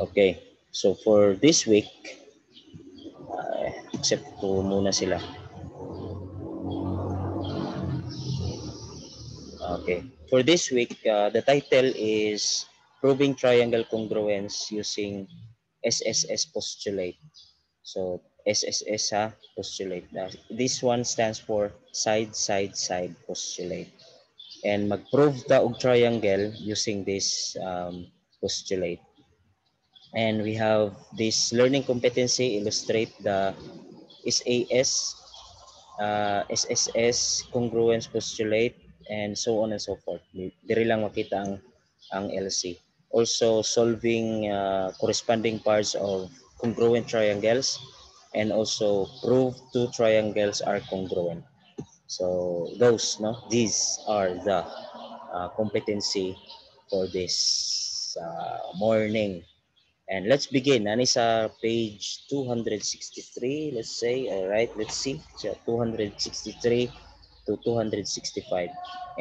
Okay, so for this week, accept ko muna sila. Okay, for this week, the title is Proving Triangle Congruence Using SSS Postulate. So, SSS ha, postulate. This one stands for side, side, side postulate. And mag-prove ta og triangle using this postulate. And we have this learning competency illustrate the SAS, SSS, congruence postulate, and so on and so forth. Diri lang makita ang LC. Also solving corresponding parts of congruent triangles, and also prove two triangles are congruent. So these are the competency for this morning. And let's begin. Nani sa page 263, let's say. All right, let's see. So 263 to 265.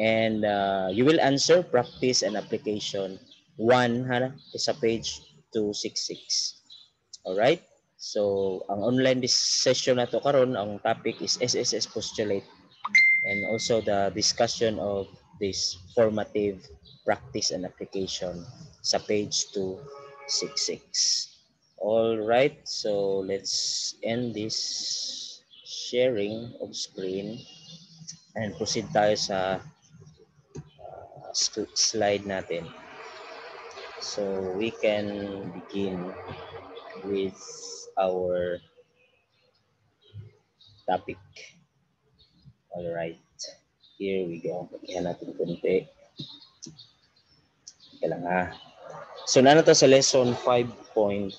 And you will answer practice and application 1 is sa page 266. All right? So, ang online session na to karon, ang topic is SSS postulate, and also the discussion of this formative practice and application sa page 266. All right, so let's end this sharing of screen and proceed tayo sa slide natin. So we can begin with our topic. All right, here we go. Pagkihan natin kunti. Kailang So nano to sa lesson 5.4,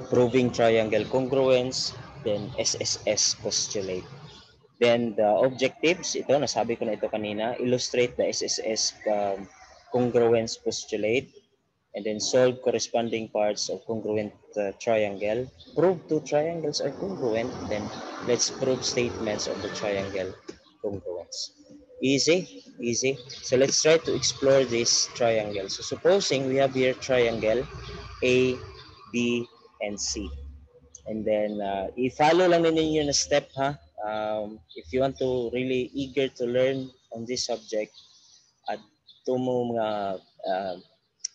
proving triangle congruence, then SSS postulate. Then the objectives, ito nasabi ko na ito kanina, illustrate the SSS congruence postulate, and then solve corresponding parts of congruent triangle. Prove two triangles are congruent, then let's prove statements of the triangle congruence. Easy, easy. So let's try to explore this triangle. So supposing we have here triangle A, B, and C. And then i-follow lang ninyo yung step ha. If you want to really eager to learn on this subject, at mo mga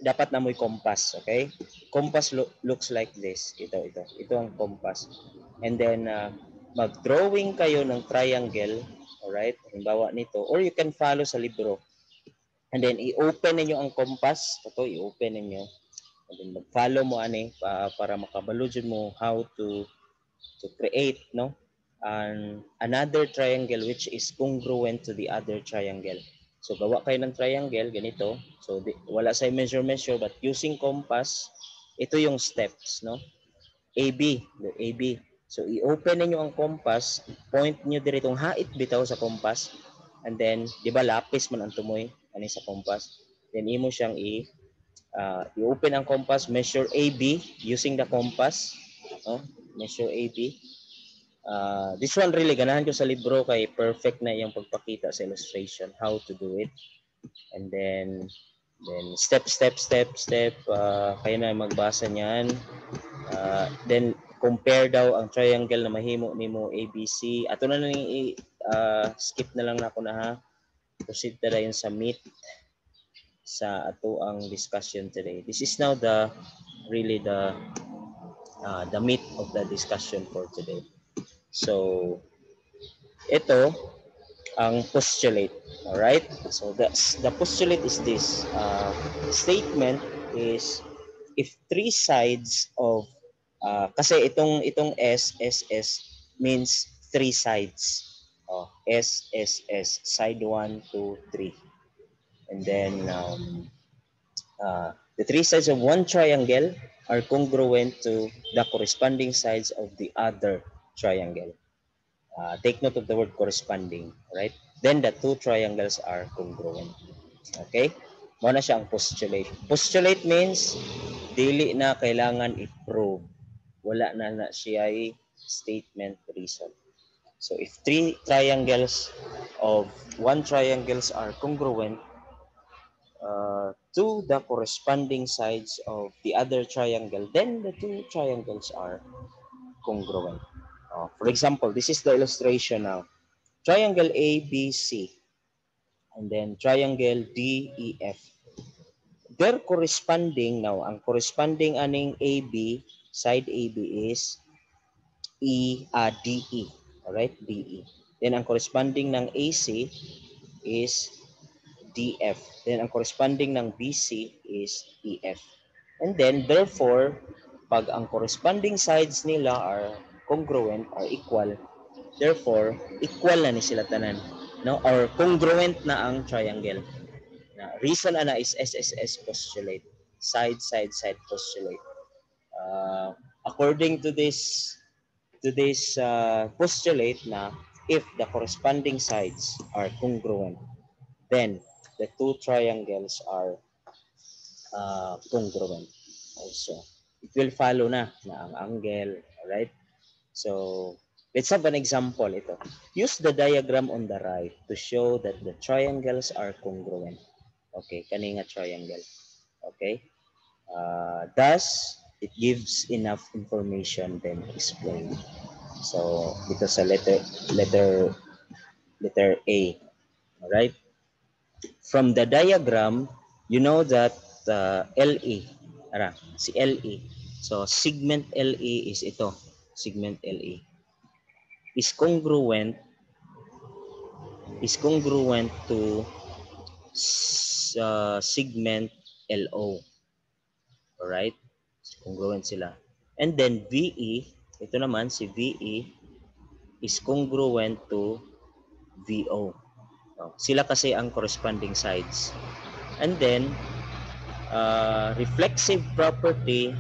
dapat na mo'y compass, okay? Compass looks like this. Ito ang compass. And then mag-drawing kayo ng triangle, alright? Halimbawa nito, or you can follow sa libro. And then i-open ninyo ang compass. Ito, i-open ninyo. And then mag-follow mo ani para makabalo dyan mo how to create another triangle which is congruent to the other triangle. So gawa kayo ng triangle ganito. So wala sa measure but using compass, ito yung steps, no? AB. So i-open niyo ang compass, point niyo diri tong hait bitaw sa compass, and then di ba lapis man ang tumoy ani sa compass. Then imo siyang i-open ang compass, measure AB using the compass, no? Measure AB. This one really ganahan ko sa libro kay perfect na yung pagpakita sa illustration how to do it. And then step kayo na magbasa niyan. Then compare daw ang triangle na mahimo nimo ABC. Ato na ni skip na lang nako na ha. Proceed ta dayon sa meat sa ato ang discussion today. This is now the meat of the discussion for today. So, ito ang postulate. Alright? So, the postulate is this. Statement is if three sides of, kasi itong SSS means three sides. SSS, side 1, 2, 3. And then, the three sides of one triangle are congruent to the corresponding sides of the other triangle. Take note of the word corresponding, right? Then the two triangles are congruent. Okay? Muna siya ang postulate. Postulate means dili na kailangan i-prove. Wala na siya ay statement reason. So if three triangles of one triangles are congruent, to the corresponding sides of the other triangle, then the two triangles are congruent. For example, this is the illustration now. Triangle ABC and then triangle DEF. Their corresponding now, ang corresponding aning AB, side AB is DE. Alright, DE. Then ang corresponding ng AC is DF. Then ang corresponding ng BC is EF. And then therefore, pag ang corresponding sides nila are congruent or equal, therefore equal na ni sila tanan, no? Or congruent na ang triangle. Na reason ana is SSS postulate, side postulate. According to this postulate na if the corresponding sides are congruent, then the two triangles are congruent also. It will follow na ang angle, alright? So, let's have an example ito. Use the diagram on the right to show that the triangles are congruent. Okay, kani nga triangle. Okay? Thus, it gives enough information then explain. So, dito sa letter A. Alright? From the diagram, you know that LE, si LE. So, segment LE is ito. Segment LE is congruent to segment LO. Alright? Congruent sila. And then VE, ito naman si VE is congruent to VO. Sila kasi ang corresponding sides. And then, reflexive property,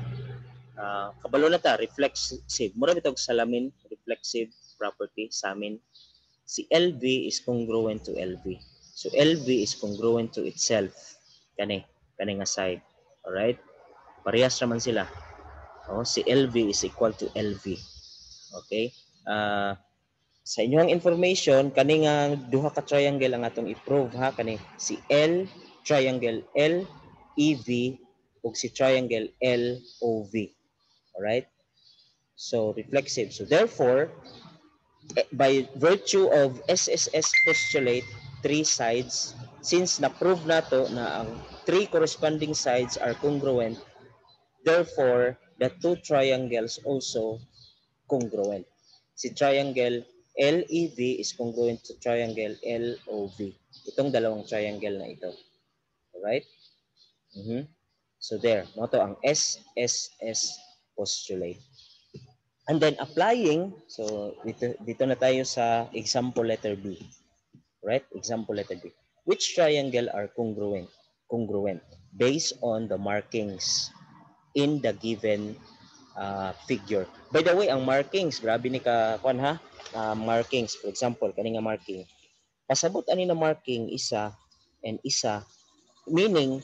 kabalo na ta, reflexive. Mura bitog salamin, reflexive property sa amin. Si LV is congruent to LV. So LV is congruent to itself. Kani nga side. Alright? Parehas naman sila. Si LV is equal to LV. Okay? Sa inyong information, kani nga duha ka triangle ang atong i-prove ha. Kani si L, triangle L, EV, ug si triangle LOV. Alright? So, reflexive. So, therefore, by virtue of SSS postulate, three sides, since na-prove nato na ang three corresponding sides are congruent, therefore, the two triangles also congruent. Si triangle LEV is congruent to triangle LOV. Itong dalawang triangle na ito. Alright? So there, mo to ang SSS postulate. And then applying, so dito na tayo sa example letter B. Right? Example letter B. Which triangle are congruent? Congruent based on the markings in the given figure. By the way, ang markings, grabe ni ka kuan ha. Markings, for example, kani nga marking. Pasabot ani na marking isa and isa, meaning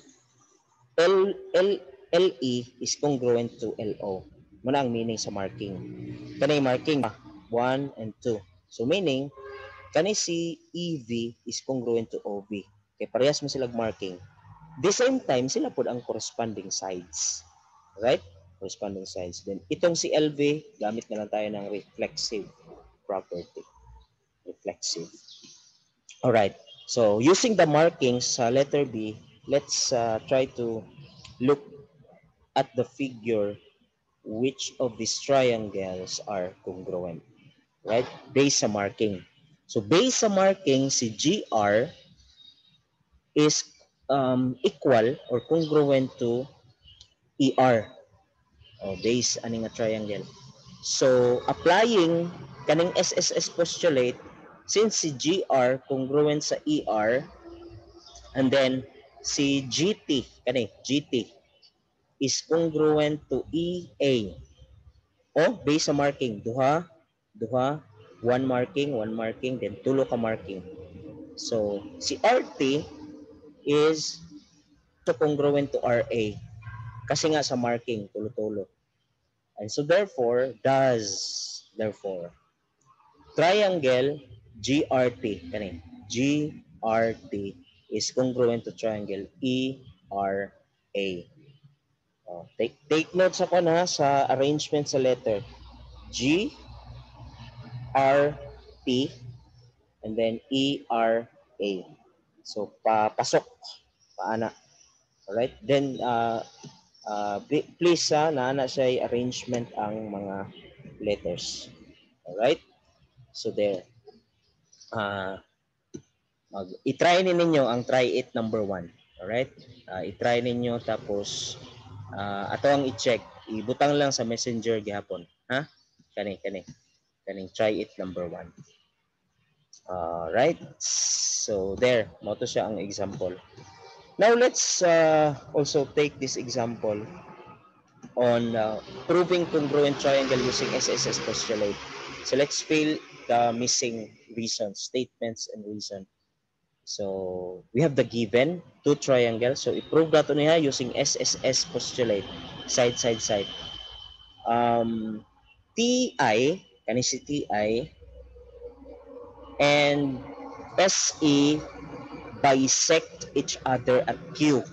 LE is congruent to LO. Muna ang meaning sa marking. Kani marking 1 and 2. So meaning kani si EV is congruent to OB. Kaya parehas mo silang marking. The same time, sila po ang corresponding sides. Right? Corresponding sides. Then, itong si LV, gamit na lang tayo ng reflexive property. Reflexive. Alright. So, using the markings sa letter B, let's try to look at the figure which of these triangles are congruent. Right? Based sa marking. So, based sa marking, si GR is equal or congruent to ER. Base ani nga triangle. So, applying kaning SSS postulate, since si GR congruent sa ER, and then si GT, kani GT is congruent to EA. Base sa marking, duha, one marking, then tulo ka marking. So, si RT is congruent to RA kasi nga sa marking, tulo-tulo. And so therefore, triangle GRT, GRT is congruent to triangle ERT. R, A. Take note sa na sa arrangement sa letter. G, R, P, and then E, R, A. So, pasok. Paana. Alright? Then, please, naana siya arrangement ang mga letters. Alright? So, there. I-try ninyo ang try it number 1. Alright? I-try ninyo tapos ato ang i-check. Ibutang lang sa messenger gihapon. Ha? Kaning try it number 1. Alright? So there, mo to siya ang example. Now let's also take this example on proving congruent triangle using SSS postulate. So let's fill the missing reasons, statements and reason. So we have the given two triangles. So i-prove nato niya using SSS postulate. Side. TI, kani si TI, and SE bisect each other at Q.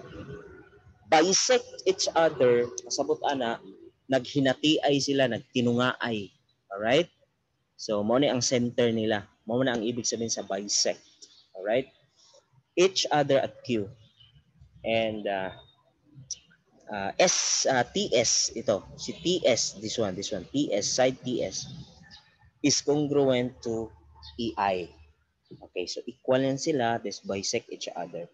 Bisect each other, kasabot ana, naghinati-ay sila, nagtinungaay. Alright? So, mo ni ang center nila. Mo na ang ibig sabihin sa bisect. Alright? Each other at Q. And TS, ito. Si TS, this one. TS, side TS, is congruent to EI. Okay, so equal yan sila. This bisect each other.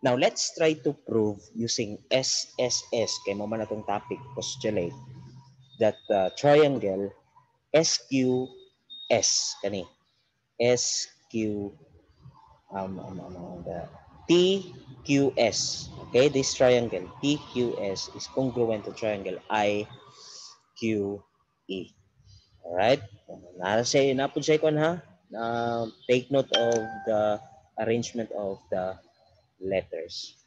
Now, let's try to prove using SSS, kay mo man itong topic, postulate, that triangle SQS, kani, SQ, TQS, okay, this triangle, TQS, is congruent to triangle IQE. Alright? Napod siya ikon ha? Take note of the arrangement of the letters.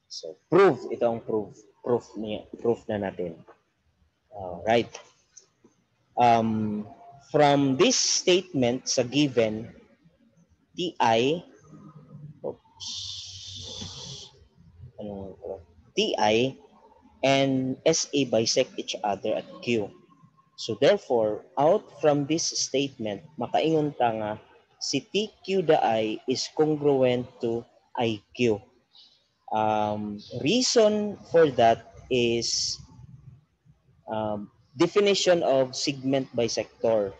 So, prove. Ito ang proof. Proof na natin. Alright. From this statement sa given, TI, TI and SA bisect each other at Q. So therefore, out from this statement, makaingon ta nga si TQ daay is congruent to IQ. Reason for that is definition of segment bisector.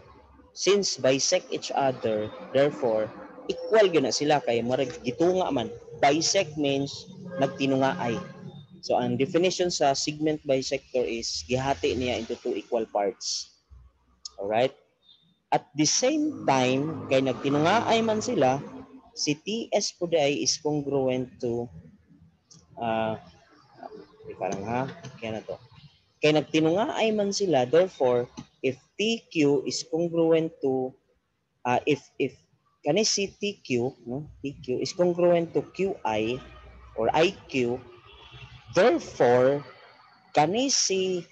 Since bisect each other, therefore, equal gina sila kay marag gitunga man. Bisect means nagtinungaay. So ang definition sa segment bisector is gihati niya into two equal parts. Alright? At the same time, kay nagtinungaay man sila, si TS po day is congruent to parang ha, kaya na to. Kay nagtinungaay man sila, therefore, if TQ is congruent to if kani si TQ, no? TQ is congruent to QI or IQ, therefore kani si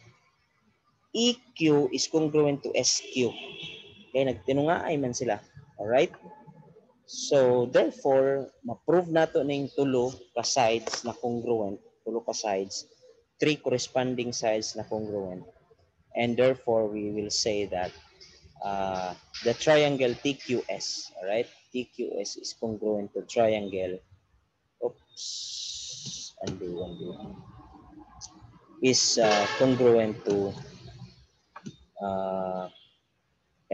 EQ is congruent to SQ. Kaya nagtinungaay man sila. Alright? So, therefore, ma-prove nato ning tulo ka sides na congruent, tulo ka sides, three corresponding sides na congruent. And therefore, we will say that the triangle TQS, alright? TQS is congruent to triangle, is congruent to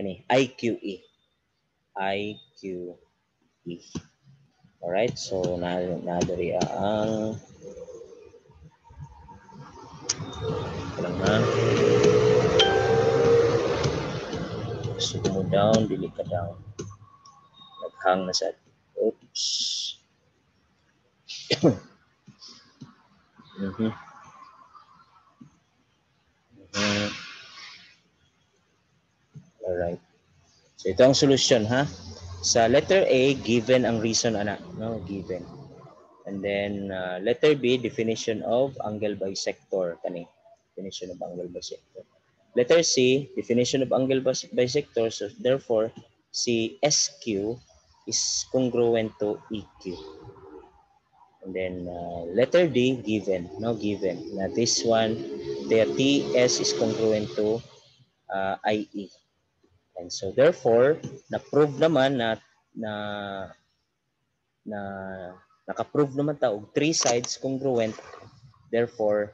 IQE. IQE. Alright, so nadari ang gusto mo down, dili ka down. Naghang na sa oops. Alright. So ito ang solution ha. Sa letter A, given ang reason anak, no, given. And then letter B, definition of angle bisector kani. Definition of angle bisector. Letter C, definition of angle bisector. So therefore, si SQ is congruent to EQ. And then letter D, given. No, given. Na this one, the TS is congruent to IE. And so therefore, na-prove naman na na naka-prove naman ta og three sides congruent. Therefore,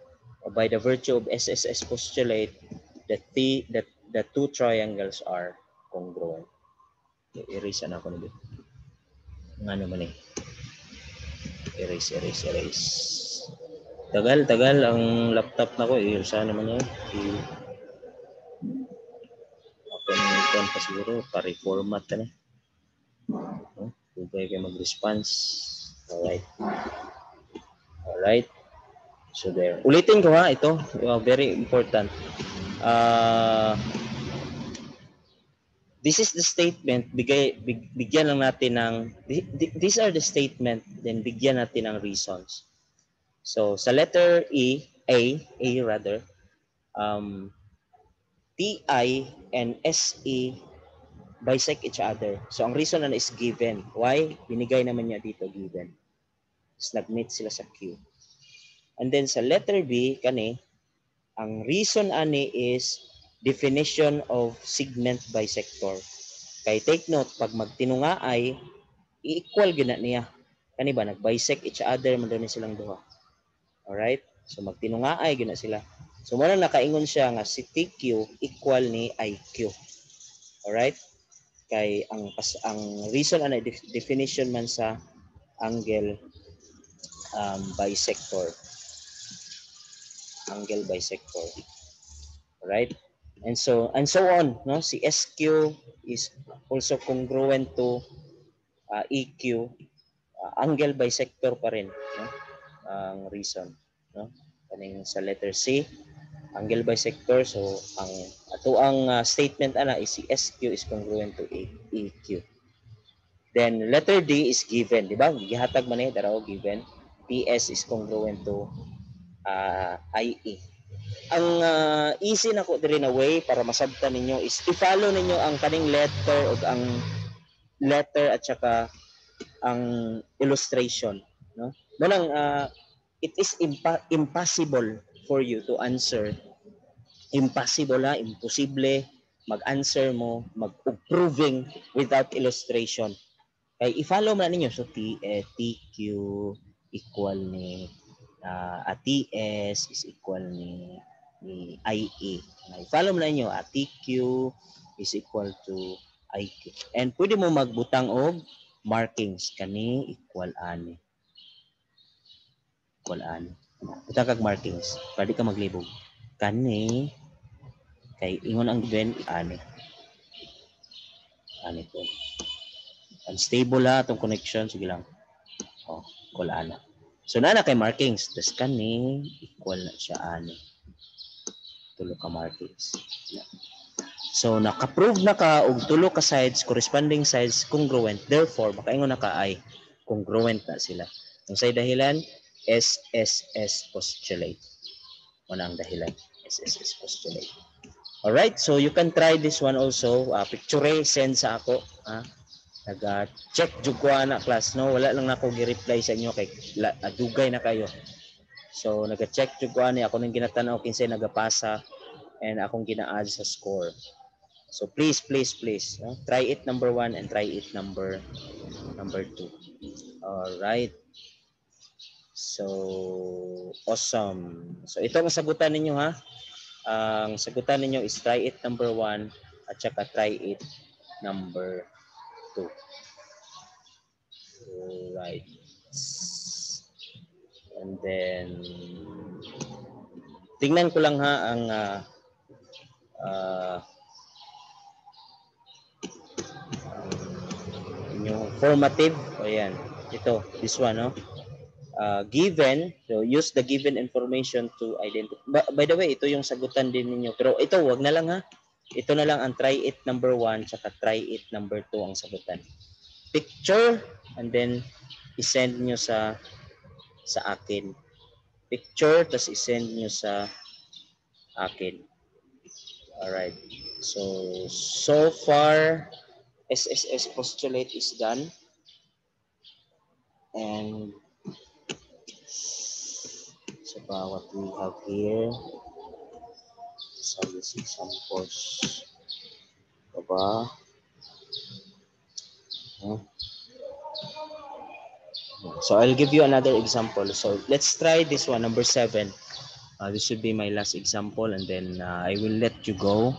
by the virtue of SSS postulate, the two triangles are congruent. Erase na ako nito. Nga naman eh. Erase. Tagal ang laptop na ko. Saan naman yun? Open pa siguro. Pa-reformat na. Hugay kayo mag-response. Alright. So there. Ulitin ko ha, ito. Very important. This is the statement. Bigyan lang natin ng... These are the statement. Then bigyan natin ng reasons. So sa letter A rather, TI and SE bisect each other. So ang reason na is given. Why? Binigay naman niya dito given. So nag-meet sila sa Q. And then sa letter B, kani, ang reason ani is definition of segment bisector. Kay take note, pag magtinunga ay, i-equal gina niya. Kani ba, nag-bisect each other, man doon silang duha. Alright? So magtinunga ay gina sila. So muna nakaingon siya nga si TQ equal ni IQ. Alright? Kay ang reason ana definition man sa angle bisector. Angle bisector. Right? And so on, no? Si SQ is also congruent to EQ. Angle bisector pa rin, no? Ang reason, no? Kaning sa letter C, angle bisector. So ang statement ana is si SQ is congruent to EQ. Then letter D is given, di ba? Gihatag man daraw given. TS is congruent to IE. Ang easy na ko diri na way para masabtan ninyo is i-follow ninyo ang kaning letter o ang letter at saka ang illustration, no? Manang it is impossible for you to answer. Impossible ha, imposible mag-answer mo, mag-proving without illustration. Kay i-follow man ninyo so TQ equal ni TS is equal ni IE. I-follow mo na inyo TQ is equal to IQ. And pwede mo magbutang og markings kani equal ani. Equal ani. Butang kag markings para di ka maglibog. Kani kay ingon ang given ani. Ani ko. Unstable ha itong connection. Sige lang. Equal ana. So na kay markings. Tas kani equal na siya ani. Tulo ka markings. So naka-prove na ka og tulo ka sides, corresponding sides congruent. Therefore, makaingon na ka ay congruent na sila. Ang say dahilan, SSS postulate. Una ang dahilan, SSS postulate. Alright, so you can try this one also. Picture send sa ako. Nag-check jud ko na class, no? Wala lang na ako gi-reply sa inyo kay dugay na kayo. So nag-check jud ko ani ako nang ginatanaw kinsay nagapasa and akong gina-add sa score. So please, try it number 1 and try it number 2. All right. So awesome. So ito ang sagutan ninyo ha. Ang sagutan ninyo is try it number 1 at saka try it number 2. All right. And then tingnan ko lang ha ang yung formative. Ayan. Ito, this one, no? Given, so use the given information to identify. By the way, ito yung sagutan din ninyo. Pero ito, wag na lang ha. Ito na lang ang try it number 1 tsaka try it number 2 ang sagutan. Picture and then i-send nyo sa akin. Picture tapos i-send nyo sa akin. Alright. So far, SSS postulate is done. And So what we have here, some examples. Diba? So I'll give you another example. So let's try this one, number 7. This should be my last example, and then I will let you go.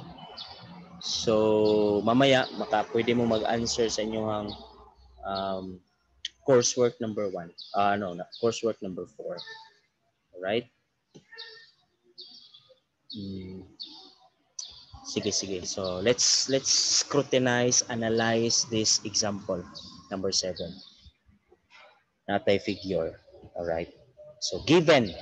So mamaya pwede mo mag-answer sa inyong coursework number 1. No, coursework number 4. Alright? Sige. So let's scrutinize, analyze this example number 7. Natay figure. Alright? So given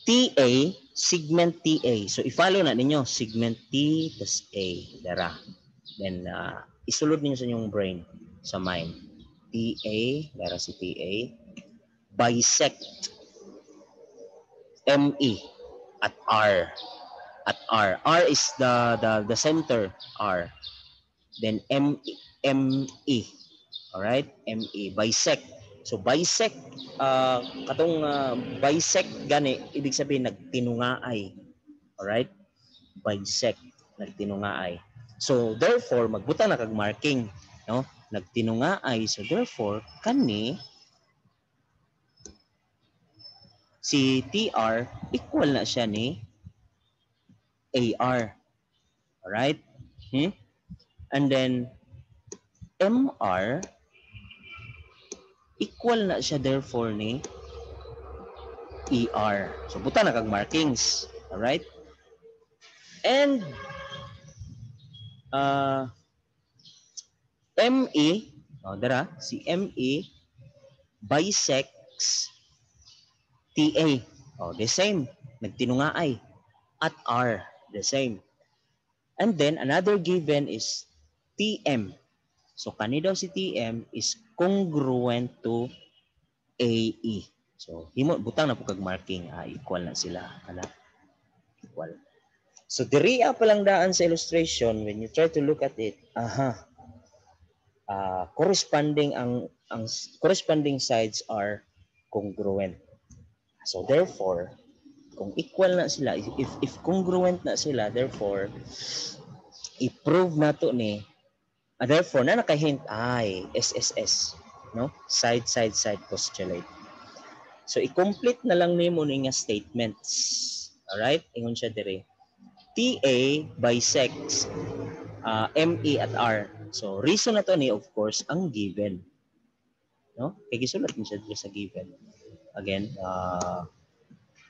TA, segment TA. So i-follow na ninyo segment T plus A, dara. Then isulod ninyo sa inyong brain, sa mind. TA, dara si TA. Bisect ME at R. At R. R is the center, R. Then ME. Alright? ME. Bisect. So bisect, katong bisect gani, ibig sabihin nagtinungaay. Alright? Bisect, nagtinungaay. So therefore, magbutang na kag marking, no? Nagtinungaay. So therefore, kani si TR equal na siya ni AR. Alright? And then MR equal na siya therefore ni ER. So buta na kag markings. Alright? And ME, dara, si ME bisects TA. The same. Nagtinungaay. At R, the same. And then another given is TM. So kani daw si TM is congruent to AE. So himo butang na po kag marking, equal na sila, equal. So diri pa lang daan sa illustration, when you try to look at it, corresponding ang corresponding sides are congruent. So therefore, kung equal na sila, if congruent na sila, therefore i-prove nato ni therefore na nakahint ay SSS, no? Side postulate. So i-complete na lang nimo ni nga statements. Alright? Ingon siya dire. TA bisects ME at R. So reason na to ni of course ang given. No? Kaya gisulat niya siya sa given. Again,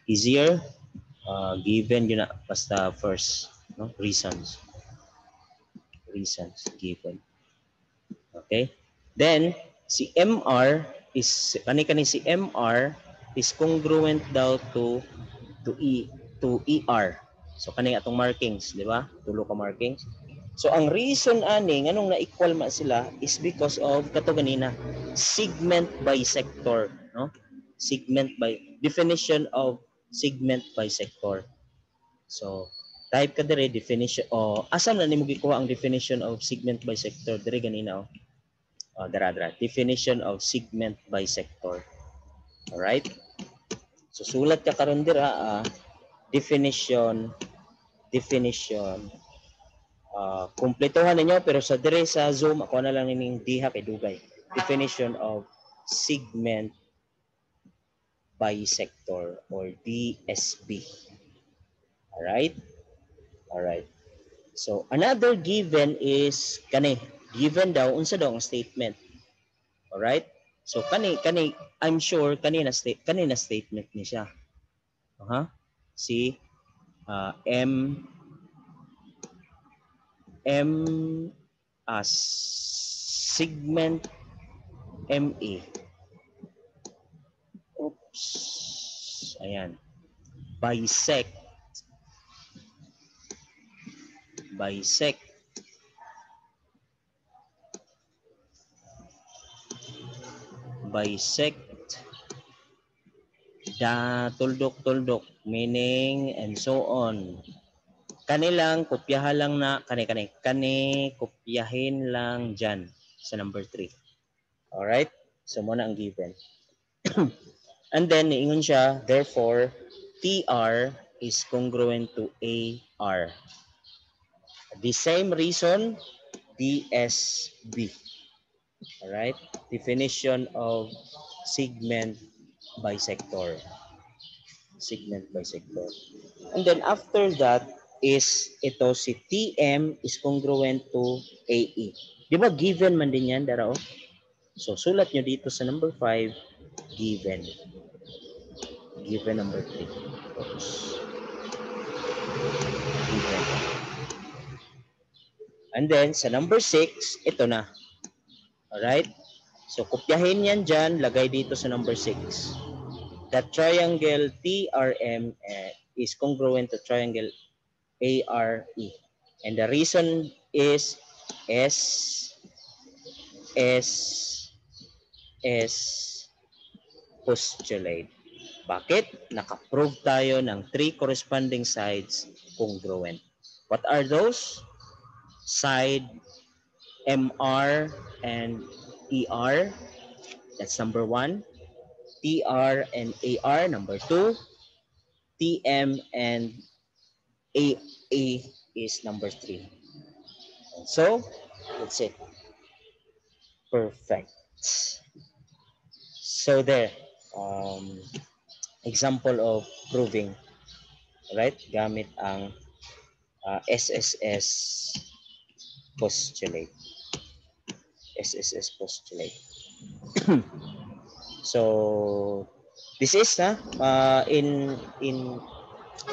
easier given yun na basta first, no? Reasons given. Okay? Then si MR is kani si MR is congruent daw to ER. So kani atong markings, di ba? Tulo ka markings. So ang reason ani nganong na-equal ma sila is because of kato ganina, segment bisector, no? Segment by definition of segment bisector. So type ka dire definition asa na nimo gikuha ang definition of segment bisector dire ganina dara definition of segment bisector. All right? So sulat ka karon dira definition kumpletohan ninyo pero sa dire sa Zoom ako na lang ning diha kay dugay. Definition of segment bisector or DSB. All right. So another given is kani given daw unsa daw ang statement. All right? So kani I'm sure kanina statement ni siya. Si segment ME. Oops. Ayan. Bisect tuldok meaning and so on. Kanilang kopyahan lang na kopyahin lang dyan sa number 3. Alright? So muna ang given. And then, niingon siya, therefore, TR is congruent to AR. The same reason, DSB. Alright? Definition of segment bisector. Segment bisector. And then after that is ito si TM is congruent to AE. Di ba given man din yan, Darao? So sulat nyo dito sa number 5, given. Given number 3. Oops. Given. And then sa number 6, ito na. Alright? So kopyahin yan dyan, lagay dito sa number 6. That triangle TRM is congruent to triangle ARE. And the reason is S postulate. Bakit? Nakaprove tayo ng 3 corresponding sides congruent. What are those? Side MR and ER. That's number 1. TR and AR, number 2. TM and AA is number 3. So, that's it. Perfect. So there, example of proving, right? Gamit ang SSS postulate. SSS postulate. So this is in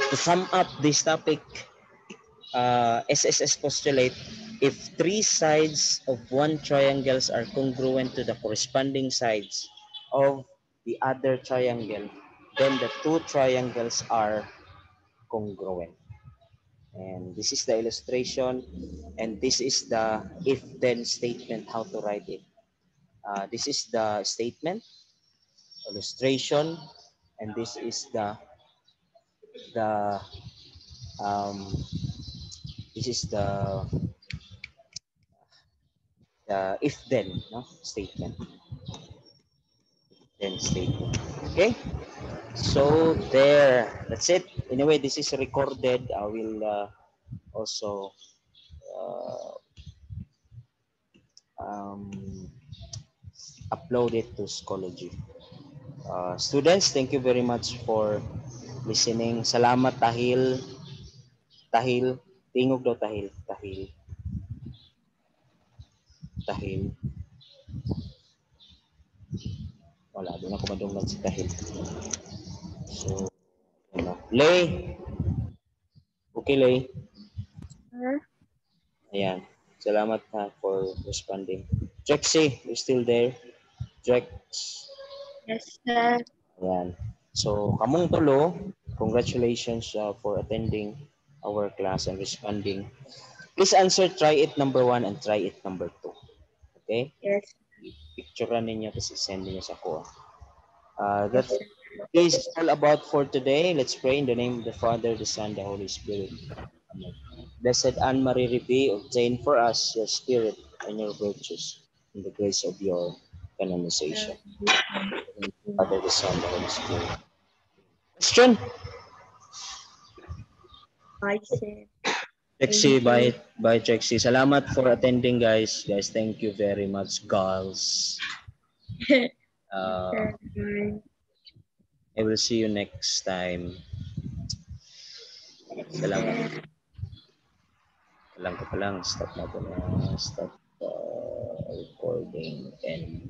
to sum up this topic, SSS postulate. If 3 sides of one triangles are congruent to the corresponding sides of the other triangle, then the 2 triangles are congruent. And this is the illustration, and this is the if-then statement, how to write it. This is the statement, illustration, and this is the this is the if-then statement. Then statement. Okay. So there, that's it. Anyway, this is recorded. I will also upload it to Schoology. Students, thank you very much for listening. Salamat Tahil. Tahil. Tingog daw Tahil. Tahil. Tahil. Wala, doon ako madunggan si Tahil. So, Lay. Okay, Lay. Ayan. Salamat for responding. Trexie, you still there? Trex. Yes, sir. Ayan. So, kamong tulo, congratulations for attending our class and responding. Please answer, try it number 1 and try it number 2. Okay? Yes. Picturean ninyo kasi send niyo sa ko. That's is all about for today. Let's pray in the name of the Father, the Son, the Holy Spirit. Amen. Blessed Anne Marie Ripi, obtain for us your spirit and your virtues in the grace of your canonization. Father, the Son, the Holy Spirit. Question? Bye, sir. Trexie, bye Trexie. Salamat for attending, guys. Guys, thank you very much, girls. I will see you next time. Salamat. Stop natin. Stop recording and